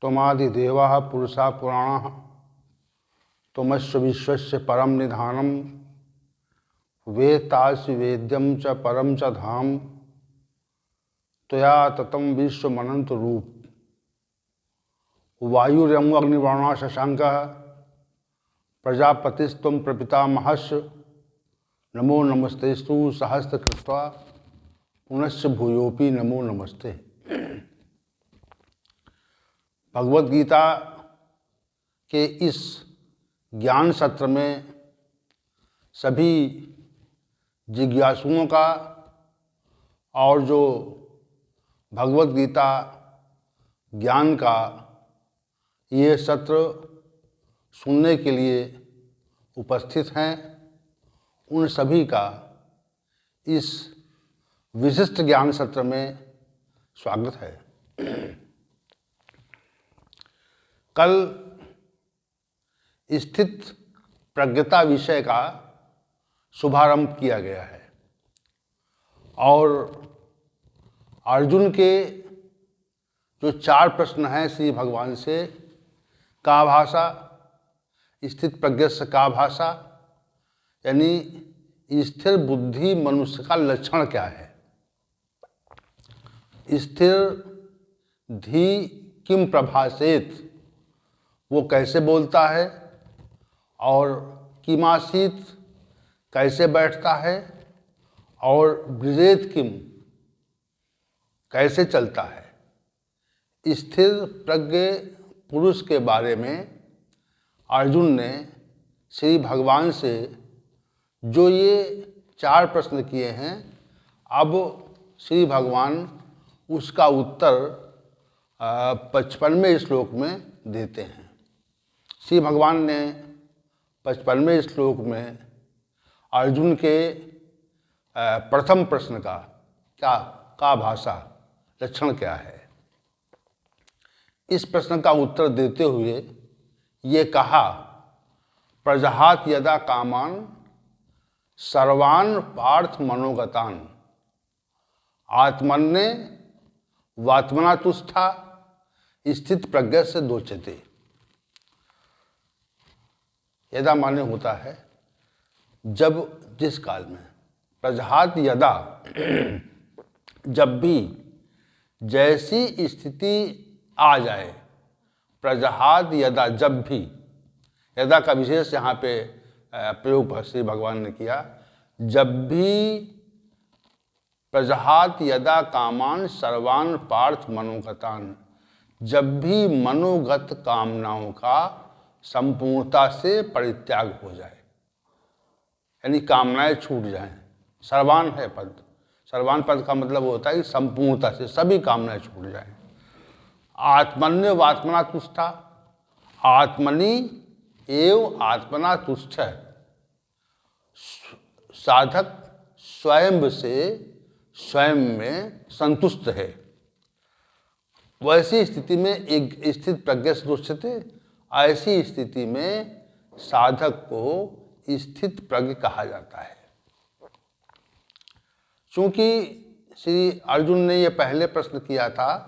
त्वमादिदेवः पुरुषः पुराणः त्वमस्य विश्वस्य परम निधानम वेत्तासि वेद्यम च परम च धाम त्वया ततं विश्वमनंत रूप वायुर्यं अग्निवर्णः शशांकः प्रजापतिस्त्वं प्रपितामहस्य नमो नमस्तेस्तु सहस्रकृत्वा पुनश्च भूयोपि नमो नमस्ते। भगवद गीता के इस ज्ञान सत्र में सभी जिज्ञासुओं का और जो भगवद गीता ज्ञान का ये सत्र सुनने के लिए उपस्थित हैं, उन सभी का इस विशिष्ट ज्ञान सत्र में स्वागत है। कल स्थित प्रज्ञता विषय का शुभारंभ किया गया है और अर्जुन के जो 4 प्रश्न हैं श्री भगवान से, का भाषा, स्थित प्रज्ञ से का भाषा, यानी स्थिर बुद्धि मनुष्य का लक्षण क्या है, स्थिर धी किम प्रभासेत, वो कैसे बोलता है, और किमासीत कैसे बैठता है, और ब्रजेत किम कैसे चलता है। स्थिर प्रज्ञ पुरुष के बारे में अर्जुन ने श्री भगवान से जो ये 4 प्रश्न किए हैं, अब श्री भगवान उसका उत्तर 55वें श्लोक में देते हैं। श्री भगवान ने 55वें श्लोक में अर्जुन के प्रथम प्रश्न का भाषा लक्षण क्या है, इस प्रश्न का उत्तर देते हुए ये कहा, प्रजहात यदा कामान सर्वान् पार्थ मनोगतान आत्मन्ने वात्मना तुष्टा स्थित प्रज्ञ से दोचते। यदा माने होता है जब, जिस काल में, प्रजहात यदा जब भी, जैसी स्थिति आ जाए, प्रजहात यदा जब भी, यदा का विशेष यहाँ पे प्रयोग श्री भगवान ने किया, जब भी प्रजहात यदा कामान सर्वान् पार्थ मनोगतान, जब भी मनोगत कामनाओं का संपूर्णता से परित्याग हो जाए, यानी कामनाएं छूट जाएं। सर्वान है पद, सर्वान पद का मतलब होता है कि संपूर्णता से सभी कामनाएं छूट जाएं। आत्मन्य वात्मना तुष्टा, आत्मनि एव आत्मना तुष्ट, साधक स्वयं से स्वयं में संतुष्ट है। वैसी स्थिति में एक स्थित प्रज्ञ से दोचते, ऐसी स्थिति में साधक को स्थित प्रज्ञ कहा जाता है। चूंकि श्री अर्जुन ने यह पहले प्रश्न किया था,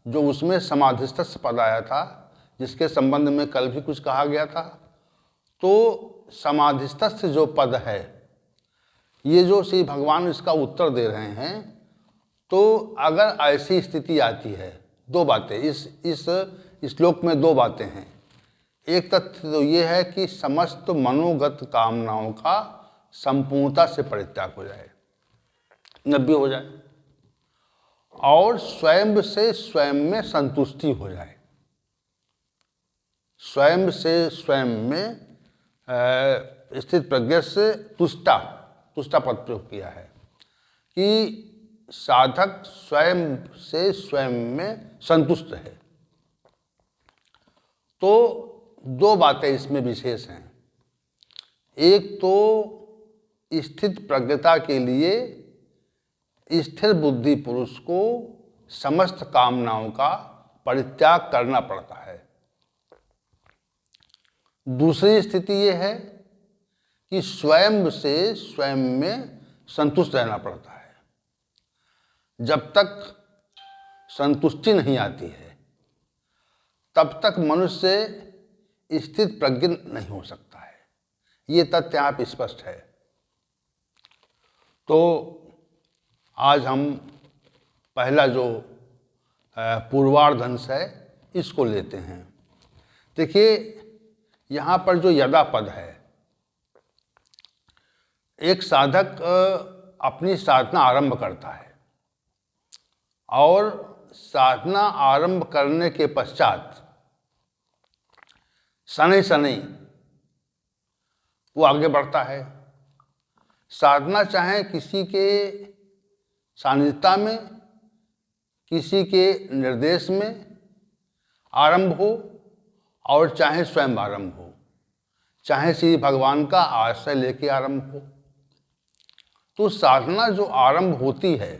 जो उसमें समाधिस्थ पद आया था, जिसके संबंध में कल भी कुछ कहा गया था, तो समाधिस्थ जो पद है, ये जो श्री भगवान इसका उत्तर दे रहे हैं, तो अगर ऐसी स्थिति आती है, 2 बातें इस श्लोक में 2 बातें हैं। एक तथ्य तो ये है कि समस्त मनोगत कामनाओं का संपूर्णता से परित्याग हो जाए, नब्बे हो जाए, और स्वयं से स्वयं में संतुष्टि हो जाए। स्वयं से स्वयं में स्थित प्रज्ञ से तुष्टा पद प्रयोग किया है कि साधक स्वयं से स्वयं में संतुष्ट है। तो 2 बातें इसमें विशेष हैं। एक तो स्थित प्रज्ञता के लिए स्थिर बुद्धि पुरुष को समस्त कामनाओं का परित्याग करना पड़ता है। दूसरी स्थिति यह है कि स्वयं से स्वयं में संतुष्ट रहना पड़ता है। जब तक संतुष्टि नहीं आती है, तब तक मनुष्य स्थित प्रज्ञ नहीं हो सकता है। ये तथ्य यहाँ पे स्पष्ट है। तो आज हम पहला जो पूर्वार्ध अंश है इसको लेते हैं। देखिए, यहाँ पर जो यदा पद है, एक साधक अपनी साधना आरंभ करता है और साधना आरंभ करने के पश्चात शनै शनै वो आगे बढ़ता है। साधना चाहे किसी के सानिध्यता में, किसी के निर्देश में आरंभ हो और चाहे स्वयं आरंभ हो, चाहे श्री भगवान का आश्रय लेके आरंभ हो। तो साधना जो आरंभ होती है,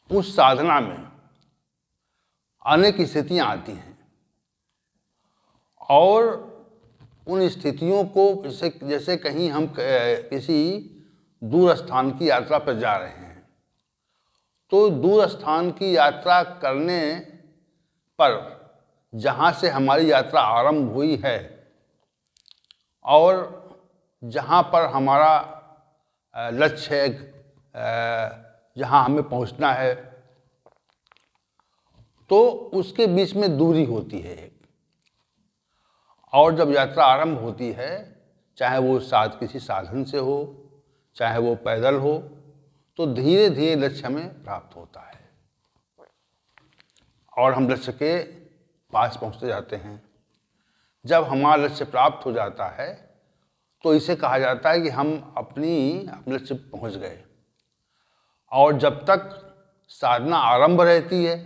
उस साधना में अनेक स्थितियां आती हैं और उन स्थितियों को जैसे कहीं हम किसी दूर स्थान की यात्रा पर जा रहे हैं, तो दूर स्थान की यात्रा करने पर जहाँ से हमारी यात्रा आरंभ हुई है और जहाँ पर हमारा लक्ष्य है, जहाँ हमें पहुँचना है, तो उसके बीच में दूरी होती है एक। और जब यात्रा आरंभ होती है, चाहे वो किसी साधन से हो, चाहे वो पैदल हो, तो धीरे धीरे लक्ष्य हमें प्राप्त होता है और हम लक्ष्य के पास पहुंचते जाते हैं। जब हमारा लक्ष्य प्राप्त हो जाता है तो इसे कहा जाता है कि हम अपने लक्ष्य पहुंच गए। और जब तक साधना आरंभ रहती है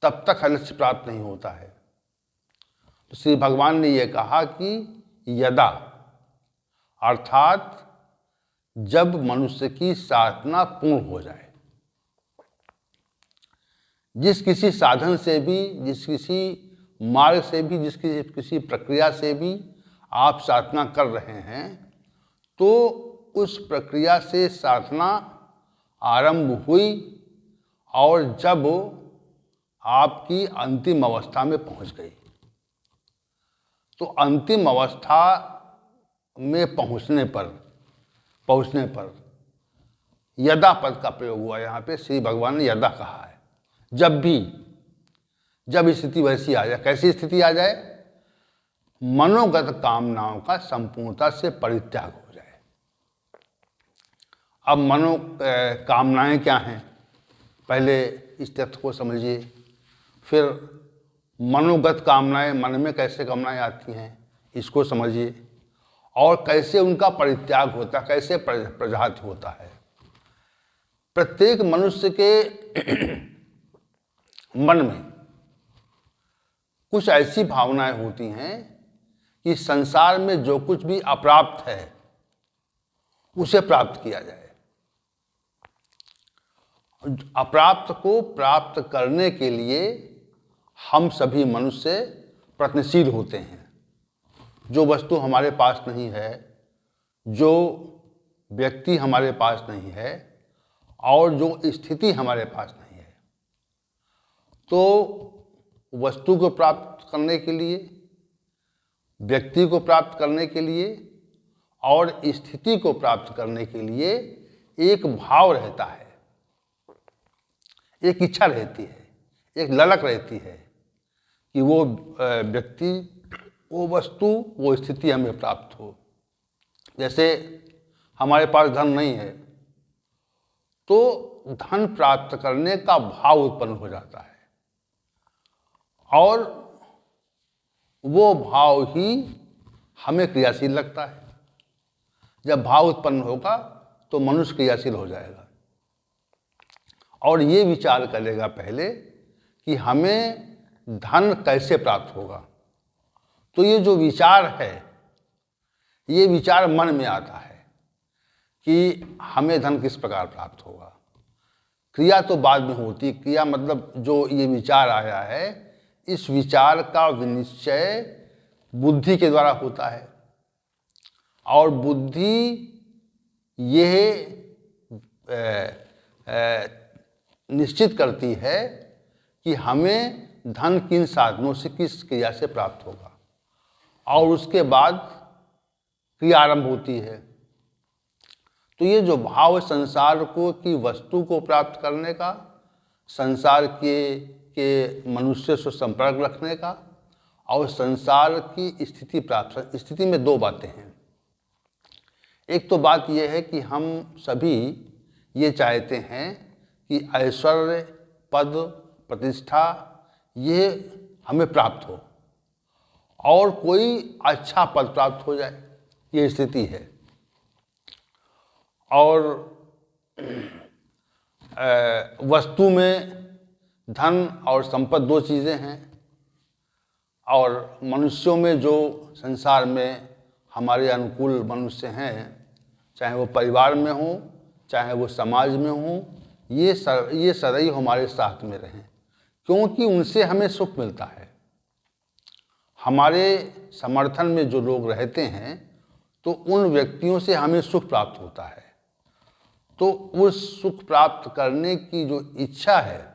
तब तक लक्ष्य प्राप्त नहीं होता है। तो श्री भगवान ने यह कहा कि यदा, अर्थात जब मनुष्य की साधना पूर्ण हो जाए, जिस किसी साधन से भी, जिस किसी मार्ग से भी, जिस किसी प्रक्रिया से भी आप साधना कर रहे हैं, तो उस प्रक्रिया से साधना आरंभ हुई और जब आपकी अंतिम अवस्था में पहुंच गई, तो अंतिम अवस्था में पहुंचने पर यदा पद का प्रयोग हुआ। यहाँ पे श्री भगवान ने यदा कहा है। जब स्थिति वैसी आ जाए, कैसी स्थिति आ जाए? मनोगत कामनाओं का संपूर्णता से परित्याग हो जाए। अब कामनाएं क्या हैं, पहले इस तथ्य को समझिए। फिर मनोगत कामनाएं, मन में कैसे कामनाएं आती हैं, इसको समझिए। और कैसे उनका परित्याग होता है, कैसे प्रजात होता है। प्रत्येक मनुष्य के मन में कुछ ऐसी भावनाएं होती हैं कि संसार में जो कुछ भी अप्राप्त है उसे प्राप्त किया जाए। अप्राप्त को प्राप्त करने के लिए हम सभी मनुष्य प्रयत्नशील होते हैं। जो वस्तु हमारे पास नहीं है, जो व्यक्ति हमारे पास नहीं है और जो स्थिति हमारे पास नहीं है, तो वस्तु को प्राप्त करने के लिए, व्यक्ति को प्राप्त करने के लिए और स्थिति को प्राप्त करने के लिए एक भाव रहता है, एक इच्छा रहती है, एक ललक रहती है कि वो व्यक्ति, वो वस्तु, वो स्थिति हमें प्राप्त हो। जैसे हमारे पास धन नहीं है तो धन प्राप्त करने का भाव उत्पन्न हो जाता है और वो भाव ही हमें क्रियाशील लगता है। जब भाव उत्पन्न होगा तो मनुष्य क्रियाशील हो जाएगा और ये विचार करेगा पहले कि हमें धन कैसे प्राप्त होगा। तो ये जो विचार है, ये विचार मन में आता है कि हमें धन किस प्रकार प्राप्त होगा। क्रिया तो बाद में होती। क्रिया मतलब जो ये विचार आया है, इस विचार का विनिश्चय बुद्धि के द्वारा होता है और बुद्धि यह निश्चित करती है कि हमें धन किन साधनों से, किस क्रिया से प्राप्त होगा, और उसके बाद क्रिया आरंभ होती है। तो ये जो भाव है संसार को की वस्तु को प्राप्त करने का, संसार के मनुष्य से संपर्क रखने का, और संसार की स्थिति प्राप्त। स्थिति में दो बातें हैं। एक तो बात यह है कि हम सभी ये चाहते हैं कि ऐश्वर्य, पद, प्रतिष्ठा ये हमें प्राप्त हो और कोई अच्छा पद प्राप्त हो जाए, ये स्थिति है। और वस्तु में धन और संपत्ति दो चीज़ें हैं, और मनुष्यों में जो संसार में हमारे अनुकूल मनुष्य हैं, चाहे वो परिवार में हो, चाहे वो समाज में हो, ये सदैव हमारे साथ में रहें, क्योंकि उनसे हमें सुख मिलता है। हमारे समर्थन में जो लोग रहते हैं तो उन व्यक्तियों से हमें सुख प्राप्त होता है। तो उस सुख प्राप्त करने की जो इच्छा है,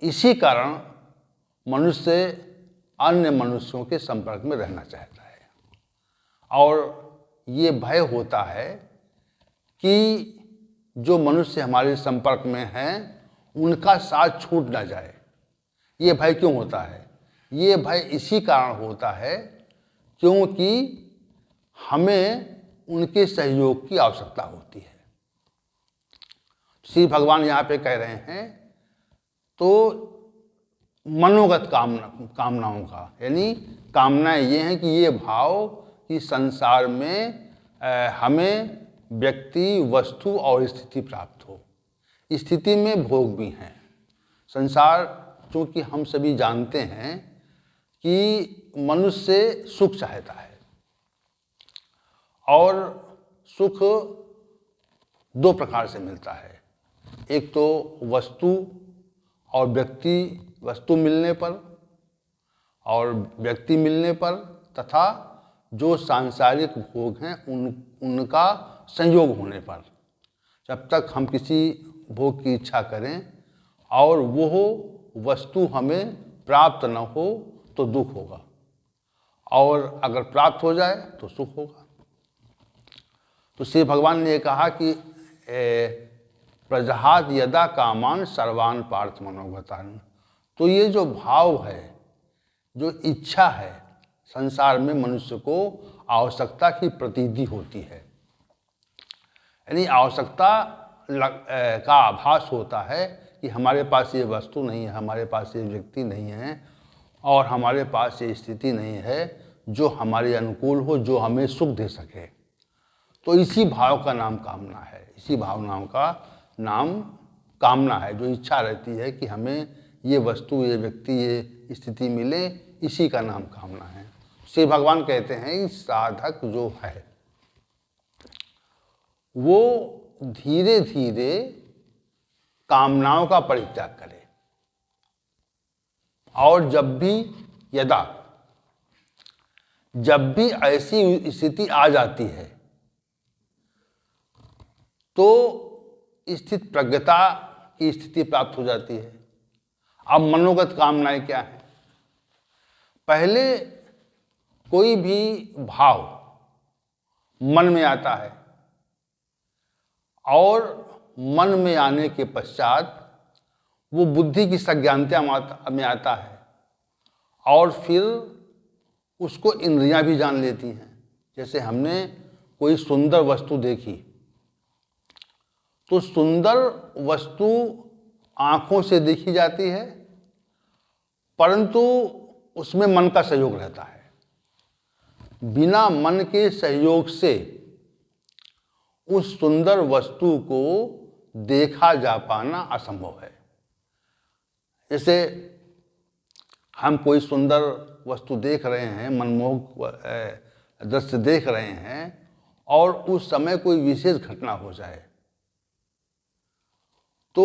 इसी कारण मनुष्य अन्य मनुष्यों के संपर्क में रहना चाहता है, और ये भय होता है कि जो मनुष्य हमारे संपर्क में हैं उनका साथ छूट ना जाए। ये भय क्यों होता है? ये भय इसी कारण होता है क्योंकि हमें उनके सहयोग की आवश्यकता होती है। श्री भगवान यहाँ पे कह रहे हैं तो मनोगत कामनाओं का, यानी कामनाएं ये हैं कि ये भाव कि संसार में हमें व्यक्ति, वस्तु और स्थिति प्राप्त हो। स्थिति में भोग भी हैं। संसार, चूँकि हम सभी जानते हैं कि मनुष्य सुख चाहता है, और सुख दो प्रकार से मिलता है। एक तो वस्तु और व्यक्ति, वस्तु मिलने पर और व्यक्ति मिलने पर, तथा जो सांसारिक भोग हैं उनका संयोग होने पर। जब तक हम किसी भोग की इच्छा करें और वो वस्तु हमें प्राप्त न हो तो दुख होगा, और अगर प्राप्त हो जाए तो सुख होगा। तो श्री भगवान ने कहा कि प्रजहात यदा कामान सर्वान पार्थ मनोगतान। तो ये जो भाव है, जो इच्छा है, संसार में मनुष्य को आवश्यकता की प्रतीति होती है, यानी आवश्यकता का आभास होता है कि हमारे पास ये वस्तु नहीं है, हमारे पास ये व्यक्ति नहीं है, और हमारे पास ये स्थिति नहीं है जो हमारे अनुकूल हो, जो हमें सुख दे सके। तो इसी भाव का नाम कामना है, इसी भावनाओं का नाम कामना है। जो इच्छा रहती है कि हमें ये वस्तु, ये व्यक्ति, ये स्थिति मिले, इसी का नाम कामना है। श्री भगवान कहते हैं कि साधक जो है वो धीरे धीरे कामनाओं का परित्याग करे, और जब भी ऐसी स्थिति आ जाती है तो स्थित प्रज्ञता की स्थिति प्राप्त हो जाती है। अब मनोगत कामनाएं क्या है? पहले कोई भी भाव मन में आता है, और मन में आने के पश्चात वो बुद्धि की संज्ञानता में आता है, और फिर उसको इंद्रियां भी जान लेती हैं। जैसे हमने कोई सुंदर वस्तु देखी, तो सुंदर वस्तु आँखों से देखी जाती है, परंतु उसमें मन का सहयोग रहता है। बिना मन के सहयोग से उस सुंदर वस्तु को देखा जा पाना असंभव है। जैसे हम कोई सुंदर वस्तु देख रहे हैं, मनमोहक दृश्य देख रहे हैं, और उस समय कोई विशेष घटना हो जाए तो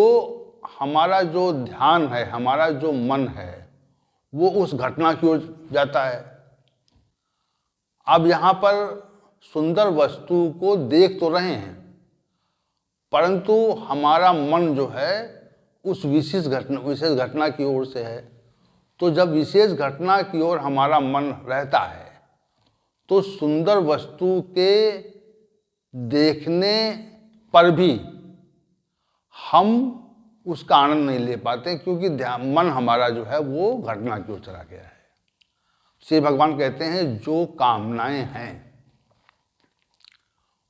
हमारा जो ध्यान है, हमारा जो मन है, वो उस घटना की ओर जाता है। अब यहाँ पर सुंदर वस्तु को देख तो रहे हैं, परंतु हमारा मन जो है उस विशेष घटना की ओर से है। तो जब विशेष घटना की ओर हमारा मन रहता है तो सुंदर वस्तु के देखने पर भी हम उसका आनंद नहीं ले पाते, क्योंकि मन हमारा जो है वो घटना की ओर चला गया है। श्री भगवान कहते हैं जो कामनाएं हैं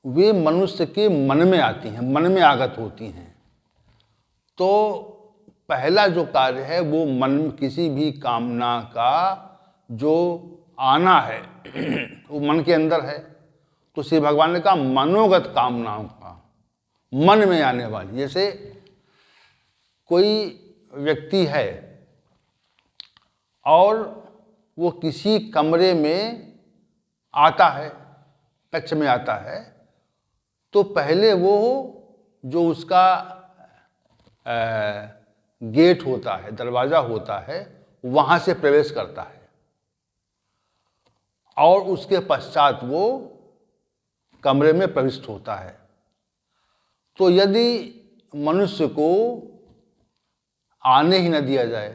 वे मनुष्य के मन में आती हैं, मन में आगत होती हैं। तो पहला जो कार्य है वो मन, किसी भी कामना का जो आना है वो मन के अंदर है। तो श्री भगवान ने कहा मनोगत कामनाओं का, मन में आने वाली। जैसे कोई व्यक्ति है और वो किसी कमरे में आता है, कक्ष में आता है, तो पहले वो जो उसका गेट होता है, दरवाज़ा होता है, वहाँ से प्रवेश करता है और उसके पश्चात वो कमरे में प्रविष्ट होता है। तो यदि मनुष्य को आने ही न दिया जाए,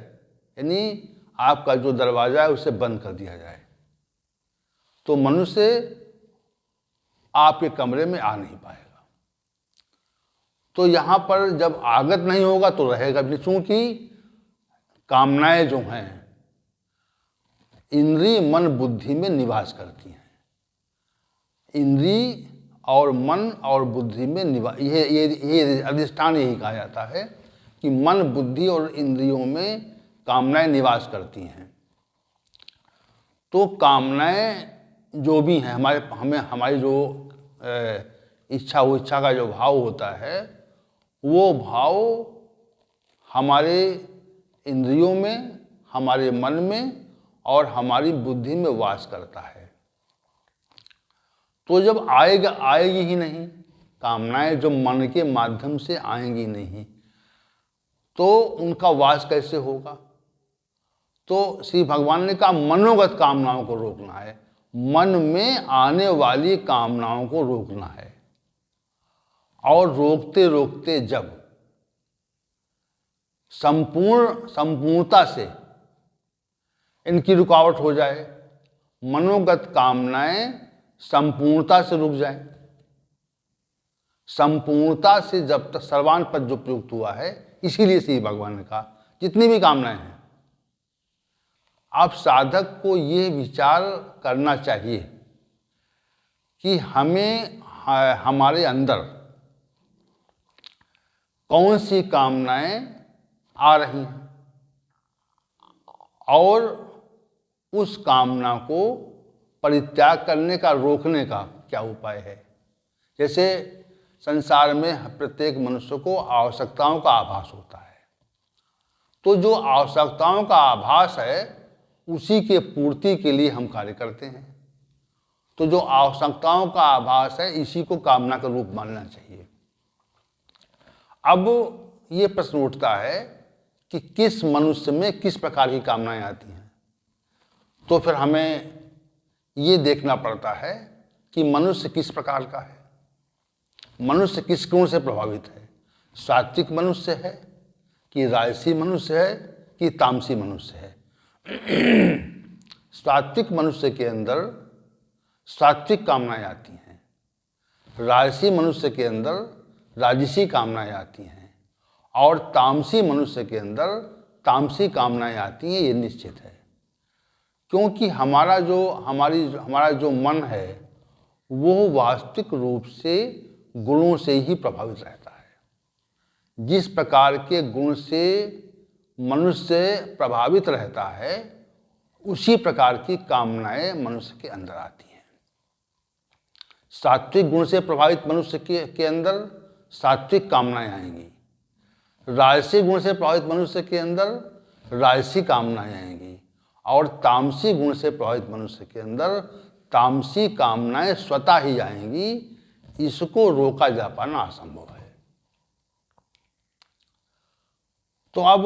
यानी आपका जो दरवाज़ा है उसे बंद कर दिया जाए, तो मनुष्य आपके कमरे में आ नहीं पाएगा। तो यहाँ पर जब आगत नहीं होगा तो रहेगा भी, चूँकि कामनाएं जो हैं इंद्रिय मन बुद्धि में निवास करती हैं। इंद्रिय और मन और बुद्धि में निवास, ये अधिष्ठान यही कहा जाता है कि मन बुद्धि और इंद्रियों में कामनाएं निवास करती हैं। तो कामनाएं जो भी हैं हमारी जो इच्छा का जो भाव होता है वो भाव हमारे इंद्रियों में, हमारे मन में और हमारी बुद्धि में वास करता है। तो जब आएगी ही नहीं, कामनाएं जो मन के माध्यम से आएंगी नहीं, तो उनका वास कैसे होगा? तो श्री भगवान ने कहा मनोगत कामनाओं को रोकना है, मन में आने वाली कामनाओं को रोकना है। और रोकते रोकते जब संपूर्णता से इनकी रुकावट हो जाए, मनोगत कामनाएं संपूर्णता से रुक जाए, संपूर्णता से जब तक सर्वान पद जो प्रयुक्त हुआ है, इसीलिए श्री भगवान ने कहा जितनी भी कामनाएं हैं, आप साधक को ये विचार करना चाहिए कि हमें हमारे अंदर कौन सी कामनाएं आ रही हैं और उस कामना को परित्याग करने का, रोकने का क्या उपाय है। जैसे संसार में प्रत्येक मनुष्य को आवश्यकताओं का आभास होता है, तो जो आवश्यकताओं का आभास है उसी के पूर्ति के लिए हम कार्य करते हैं। तो जो आवश्यकताओं का आभास है इसी को कामना का रूप मानना चाहिए। अब ये प्रश्न उठता है कि किस मनुष्य में किस प्रकार की कामनाएं आती हैं। तो फिर हमें ये देखना पड़ता है कि मनुष्य किस प्रकार का है, मनुष्य किस गुण से प्रभावित है। सात्विक मनुष्य है कि राजसी मनुष्य है कि तामसी मनुष्य है। सात्विक मनुष्य के अंदर सात्विक कामनाएं आती हैं, राजसी मनुष्य के अंदर राजसी कामनाएं आती हैं और तामसी मनुष्य के अंदर तामसी कामनाएं आती हैं। ये निश्चित है, क्योंकि हमारा जो मन है वो वास्तविक रूप से गुणों से ही प्रभावित रहता है। जिस प्रकार के गुण से मनुष्य प्रभावित रहता है उसी प्रकार की कामनाएं मनुष्य के अंदर आती हैं। सात्विक गुण से प्रभावित मनुष्य के अंदर सात्विक कामनाएं आएंगी, राजसी गुण से प्रभावित मनुष्य के अंदर राजसी कामनाएं आएंगी और तामसी गुण से प्रभावित मनुष्य के अंदर तामसी कामनाएं स्वतः ही आएंगी। इसको रोका जा पाना असंभव है। तो अब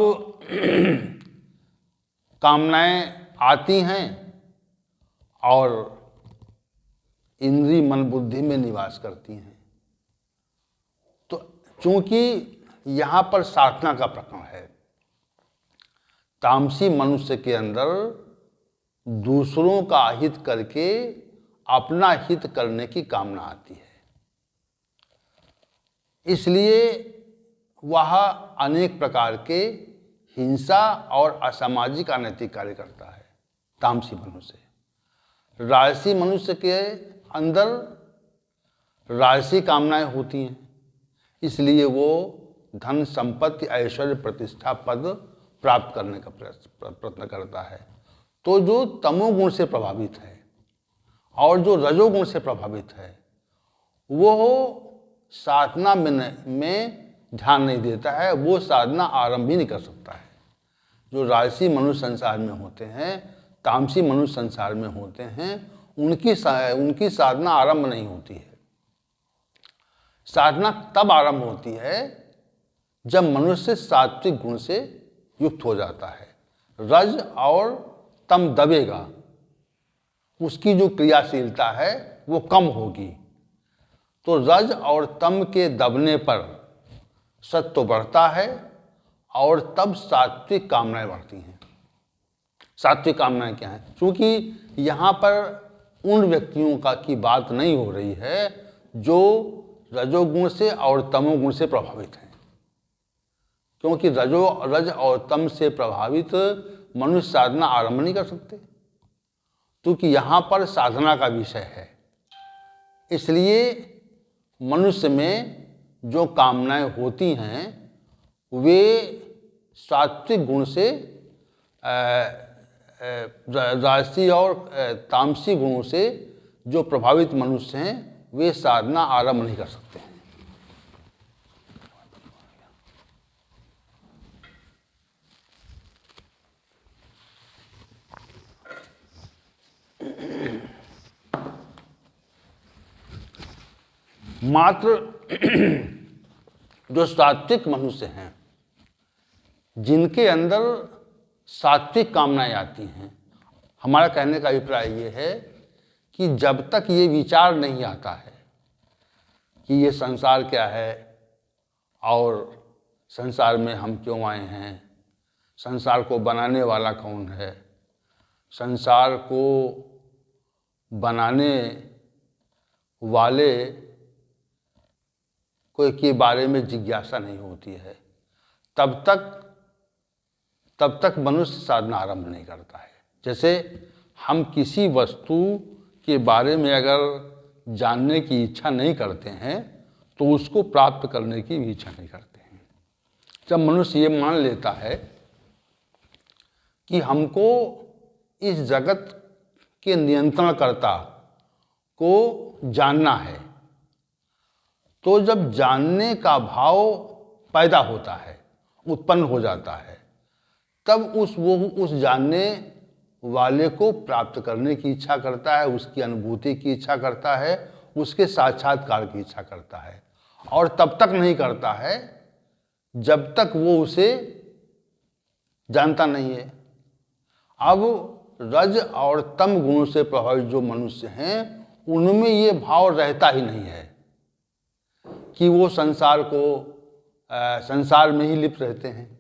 कामनाएं आती हैं और इंद्रिय मन बुद्धि में निवास करती हैं। तो चूंकि यहाँ पर साधना का प्रकरण है। तामसी मनुष्य के अंदर दूसरों का हित करके अपना हित करने की कामना आती है, इसलिए वह अनेक प्रकार के हिंसा और असामाजिक अनैतिक कार्य करता है। तामसी मनुष्य। राजसी मनुष्य के अंदर राजसी कामनाएं होती हैं, इसलिए वो धन संपत्ति ऐश्वर्य प्रतिष्ठा पद प्राप्त करने का प्रयत्न करता है। तो जो तमोगुण से प्रभावित है और जो रजोगुण से प्रभावित है वो साधना में ध्यान नहीं देता है, वो साधना आरंभ ही नहीं कर सकता है। जो राजसी मनुष्य संसार में होते हैं, तामसी मनुष्य संसार में होते हैं, उनकी साधना आरंभ नहीं होती है। साधना तब आरंभ होती है जब मनुष्य सात्विक गुण से युक्त हो जाता है। रज और तम दबेगा, उसकी जो क्रियाशीलता है वो कम होगी। तो रज और तम के दबने पर सत्व बढ़ता है और तब सात्विक कामनाएं बढ़ती हैं। सात्विक कामनाएं क्या हैं? क्योंकि यहाँ पर उन व्यक्तियों की बात नहीं हो रही है जो रजोगुण से और तमोगुण से प्रभावित हैं, क्योंकि रज और तम से प्रभावित मनुष्य साधना आरंभ नहीं कर सकते, क्योंकि यहाँ पर साधना का विषय है। इसलिए मनुष्य में जो कामनाएं होती हैं वे सात्विक गुण से राजसी और तामसी गुणों से जो प्रभावित मनुष्य हैं वे साधना आरंभ नहीं कर सकते हैं। मात्र जो सात्विक मनुष्य हैं, जिनके अंदर सात्विक कामनाएं आती हैं, हमारा कहने का अभिप्राय ये है कि जब तक ये विचार नहीं आता है कि ये संसार क्या है और संसार में हम क्यों आए हैं, संसार को बनाने वाला कौन है, संसार को बनाने वाले कोई के बारे में जिज्ञासा नहीं होती है, तब तक मनुष्य साधना आरंभ नहीं करता है। जैसे हम किसी वस्तु के बारे में अगर जानने की इच्छा नहीं करते हैं तो उसको प्राप्त करने की भी इच्छा नहीं करते हैं। जब मनुष्य ये मान लेता है कि हमको इस जगत के नियंत्रणकर्ता को जानना है, तो जब जानने का भाव पैदा होता है, उत्पन्न हो जाता है, तब उस जानने वाले को प्राप्त करने की इच्छा करता है, उसकी अनुभूति की इच्छा करता है, उसके साक्षात्कार की इच्छा करता है, और तब तक नहीं करता है जब तक वो उसे जानता नहीं है। अब रज और तम गुणों से प्रभावित जो मनुष्य हैं उनमें ये भाव रहता ही नहीं है कि वो संसार में ही लिप्त रहते हैं।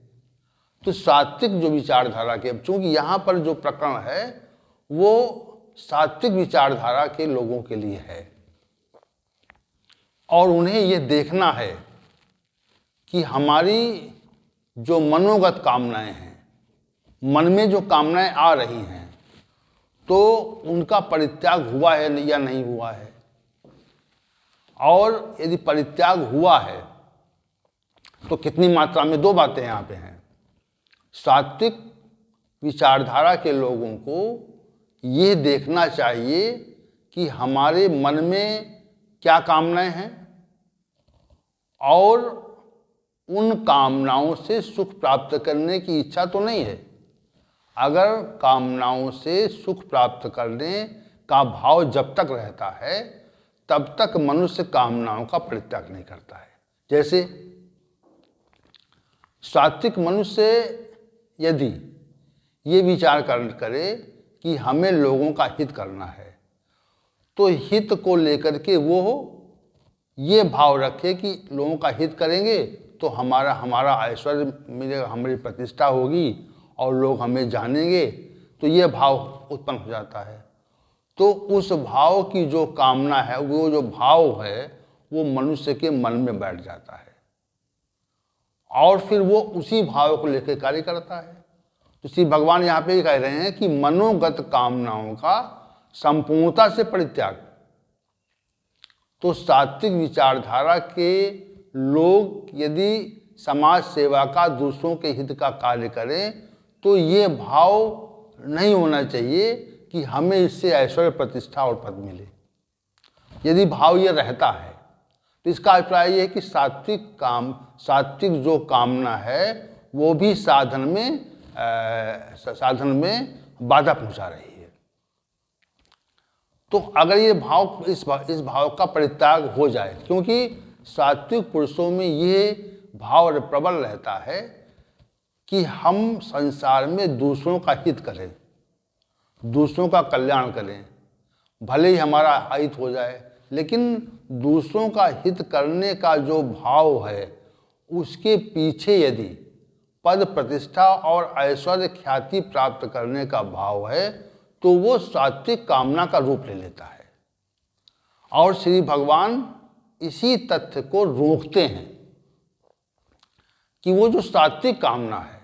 तो सात्विक जो विचारधारा के, चूंकि यहाँ पर जो प्रकरण है वो सात्विक विचारधारा के लोगों के लिए है और उन्हें ये देखना है कि हमारी जो मनोगत कामनाएं हैं, मन में जो कामनाएं आ रही हैं, तो उनका परित्याग हुआ है या नहीं हुआ है, और यदि परित्याग हुआ है तो कितनी मात्रा में। दो बातें यहाँ पे हैं। सात्विक विचारधारा के लोगों को ये देखना चाहिए कि हमारे मन में क्या कामनाएं हैं और उन कामनाओं से सुख प्राप्त करने की इच्छा तो नहीं है। अगर कामनाओं से सुख प्राप्त करने का भाव जब तक रहता है तब तक मनुष्य कामनाओं का परित्याग नहीं करता है। जैसे सात्विक मनुष्य यदि ये विचार करे कि हमें लोगों का हित करना है, तो हित को लेकर के वो ये भाव रखे कि लोगों का हित करेंगे तो हमारा हमारा ऐश्वर्य मिलेगा, हमारी प्रतिष्ठा होगी और लोग हमें जानेंगे, तो ये भाव उत्पन्न हो जाता है। तो उस भाव की जो कामना है, वो जो भाव है, वो मनुष्य के मन में बैठ जाता है और फिर वो उसी भाव को लेकर कार्य करता है। तो श्री भगवान यहाँ पे कह रहे हैं कि मनोगत कामनाओं का संपूर्णता से परित्याग। तो सात्विक विचारधारा के लोग यदि समाज सेवा का, दूसरों के हित का कार्य करें, तो ये भाव नहीं होना चाहिए कि हमें इससे ऐश्वर्य, प्रतिष्ठा और पद मिले। यदि भाव ये रहता है तो इसका अभिप्राय ये है कि सात्विक जो कामना है वो भी साधन में बाधा पहुंचा रही है। तो अगर ये भाव, इस भाव का परित्याग हो जाए, क्योंकि सात्विक पुरुषों में ये भाव प्रबल रहता है कि हम संसार में दूसरों का हित करें, दूसरों का कल्याण करें, भले ही हमारा हित हो जाए, लेकिन दूसरों का हित करने का जो भाव है उसके पीछे यदि पद, प्रतिष्ठा और ऐश्वर्य, ख्याति प्राप्त करने का भाव है तो वो सात्विक कामना का रूप ले लेता है। और श्री भगवान इसी तथ्य को रोकते हैं कि वो जो सात्विक कामना है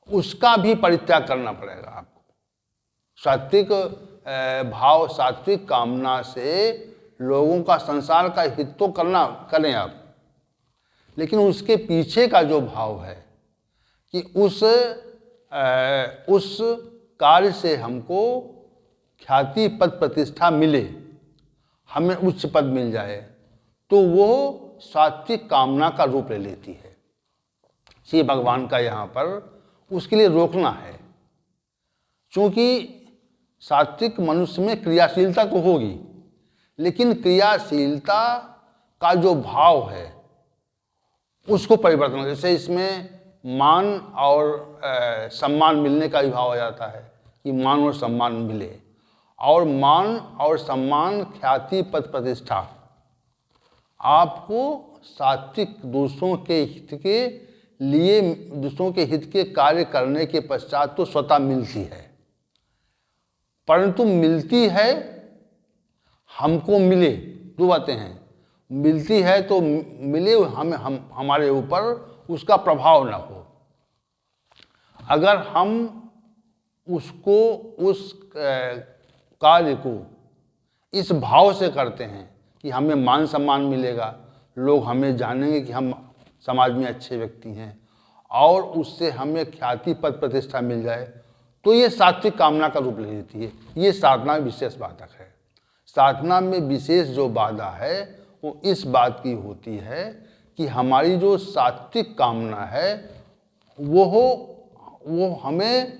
उसका भी परित्याग करना पड़ेगा आपको। सात्विक भाव, सात्विक कामना से लोगों का, संसार का हित तो करें आप, लेकिन उसके पीछे का जो भाव है कि उस कार्य से हमको ख्याति, पद, प्रतिष्ठा मिले, हमें उच्च पद मिल जाए, तो वो सात्विक कामना का रूप ले लेती है। श्री भगवान का यहाँ पर उसके लिए रोकना है, क्योंकि सात्विक मनुष्य में क्रियाशीलता तो होगी, लेकिन क्रियाशीलता का जो भाव है उसको परिवर्तन, जैसे इसमें मान और सम्मान मिलने का भी भाव आ जाता है कि मान और सम्मान मिले, और मान और सम्मान, ख्याति, पद, प्रतिष्ठा आपको सात्विक दूसरों के हित के लिए, दूसरों के हित के कार्य करने के पश्चात तो स्वतः मिलती है, परंतु मिलती है, हमको मिले, दो बातें हैं। मिलती है तो मिले, हमारे ऊपर उसका प्रभाव ना हो। अगर हम उसको, उस कार्य को इस भाव से करते हैं कि हमें मान सम्मान मिलेगा, लोग हमें जानेंगे कि हम समाज में अच्छे व्यक्ति हैं, और उससे हमें ख्याति, पद, प्रतिष्ठा मिल जाए, तो ये सात्विक कामना का रूप ले लेती है। ये साधना में विशेष बाधक है। साधना में विशेष जो बाधा है वो इस बात की होती है कि हमारी जो सात्विक कामना है वो हमें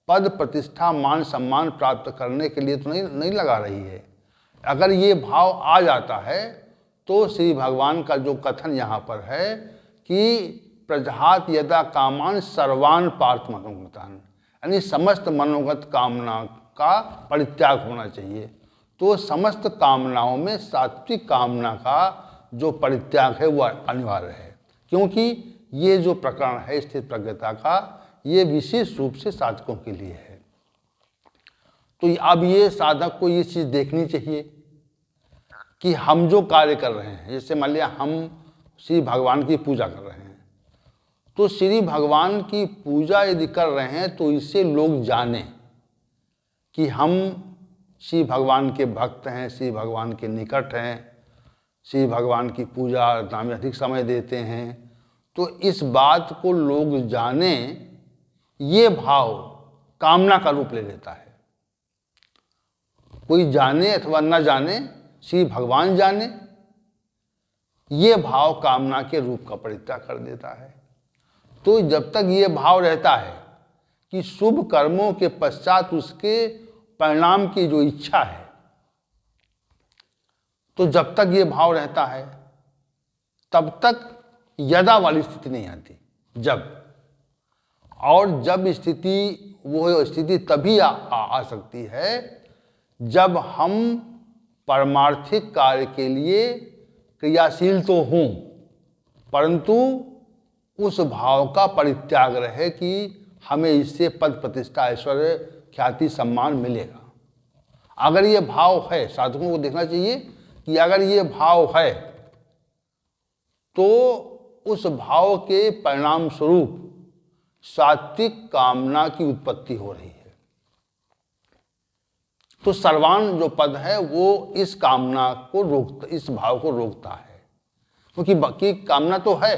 पद, प्रतिष्ठा, मान सम्मान प्राप्त करने के लिए तो नहीं लगा रही है। अगर ये भाव आ जाता है तो श्री भगवान का जो कथन यहाँ पर है कि प्रजहात यदा कामान सर्वान पार्थ मनोगतान, यानी समस्त मनोगत कामना का परित्याग होना चाहिए। तो समस्त कामनाओं में सात्विक कामना का जो परित्याग है वो अनिवार्य है, क्योंकि ये जो प्रकरण है स्थित प्रज्ञता का, ये विशेष रूप से साधकों के लिए है। तो अब ये साधक को ये चीज़ देखनी चाहिए कि हम जो कार्य कर रहे हैं, जैसे मान लिया हम श्री भगवान की पूजा कर रहे हैं, तो श्री भगवान की पूजा यदि कर रहे हैं तो इससे लोग जाने कि हम श्री भगवान के भक्त हैं, श्री भगवान के निकट हैं, श्री भगवान की पूजा अर्चना में अधिक समय देते हैं। तो इस बात को लोग जाने, ये भाव कामना का रूप ले लेता है। कोई जाने अथवा न जाने, श्री भगवान जाने, ये भाव कामना के रूप का परित्याग कर देता है। तो जब तक ये भाव रहता है कि शुभ कर्मों के पश्चात उसके परिणाम की जो इच्छा है, तो जब तक ये भाव रहता है तब तक यदा वाली स्थिति नहीं आती। जब स्थिति, वो स्थिति तभी आ सकती है जब हम पारमार्थिक कार्य के लिए क्रियाशील तो हूँ, परंतु उस भाव का परित्याग रहे कि हमें इससे पद प्रतिष्ठा ऐश्वर्य ख्याति सम्मान मिलेगा। अगर ये भाव है, साधकों को देखना चाहिए कि अगर ये भाव है तो उस भाव के परिणाम स्वरूप सात्विक कामना की उत्पत्ति हो रही है। तो सर्वान जो पद है वो इस कामना को रोकता, इस भाव को रोकता है, क्योंकि बाकी कामना तो है,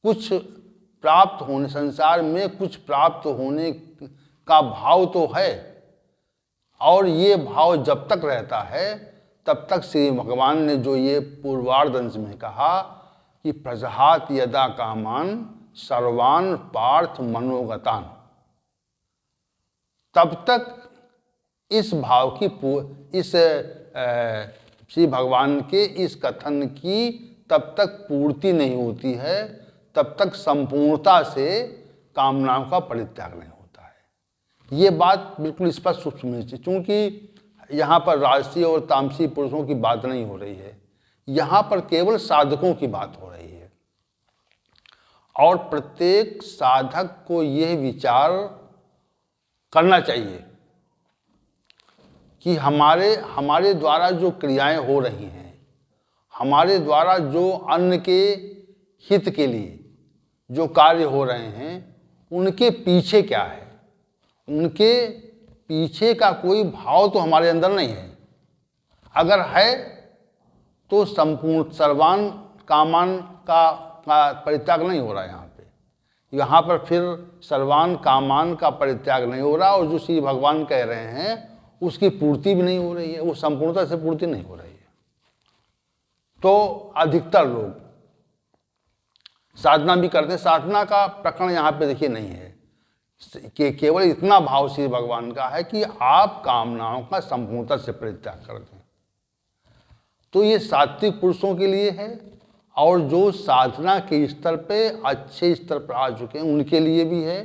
कुछ प्राप्त होने, संसार में कुछ प्राप्त होने का भाव तो है, और ये भाव जब तक रहता है तब तक श्री भगवान ने जो ये पूर्वार्ध अंश में कहा कि प्रजहात यदा कामान सर्वान पार्थ मनोगतान, तब तक इस भाव की इस श्री भगवान के इस कथन की तब तक पूर्ति नहीं होती है, तब तक संपूर्णता से कामनाओं का परित्याग नहीं होता है। ये बात बिल्कुल स्पष्ट सुननी चाहिए, क्योंकि यहाँ पर राजसी और तामसी पुरुषों की बात नहीं हो रही है, यहाँ पर केवल साधकों की बात हो रही है। और प्रत्येक साधक को यह विचार करना चाहिए कि हमारे द्वारा जो क्रियाएं हो रही हैं, हमारे द्वारा जो अन्य के हित के लिए जो कार्य हो रहे हैं, उनके पीछे क्या है, उनके पीछे का कोई भाव तो हमारे अंदर नहीं है। अगर है तो संपूर्ण सर्वान कामान का परित्याग नहीं हो रहा है यहाँ पर फिर सर्वान कामान का परित्याग नहीं हो रहा, और जो श्री भगवान कह रहे हैं उसकी पूर्ति भी नहीं हो रही है, वो संपूर्णता से पूर्ति नहीं हो रही है। तो अधिकतर लोग साधना भी करते हैं, साधना का प्रकरण यहाँ पे देखिए नहीं है कि केवल इतना भाव श्री भगवान का है कि आप कामनाओं का संपूर्णता से परित्याग कर दें। तो ये सात्विक पुरुषों के लिए है, और जो साधना के स्तर पे अच्छे स्तर पर आ चुके हैं उनके लिए भी है,